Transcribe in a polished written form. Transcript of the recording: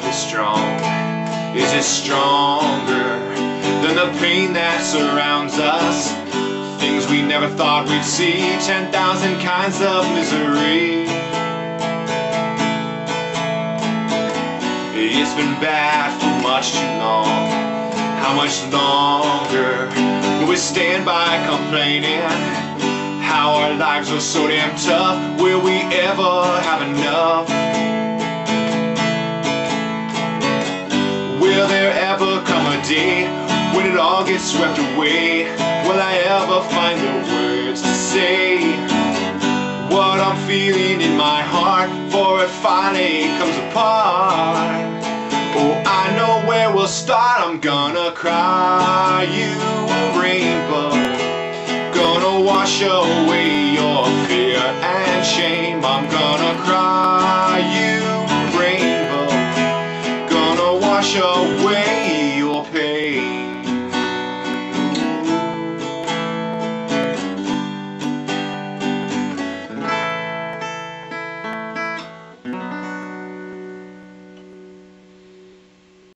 love is strong? Is it stronger than the pain that surrounds us? Things we never thought we'd see, 10,000 kinds of misery. It's been bad for much too long. How much longer will we stand by complaining? How our lives are so damn tough. Will we ever have enough? Will there ever come a day when it all gets swept away? Will I ever find the words to say what I'm feeling in my heart before it finally comes apart? Oh, I know where we'll start. I'm gonna cry you a rainbow, gonna wash away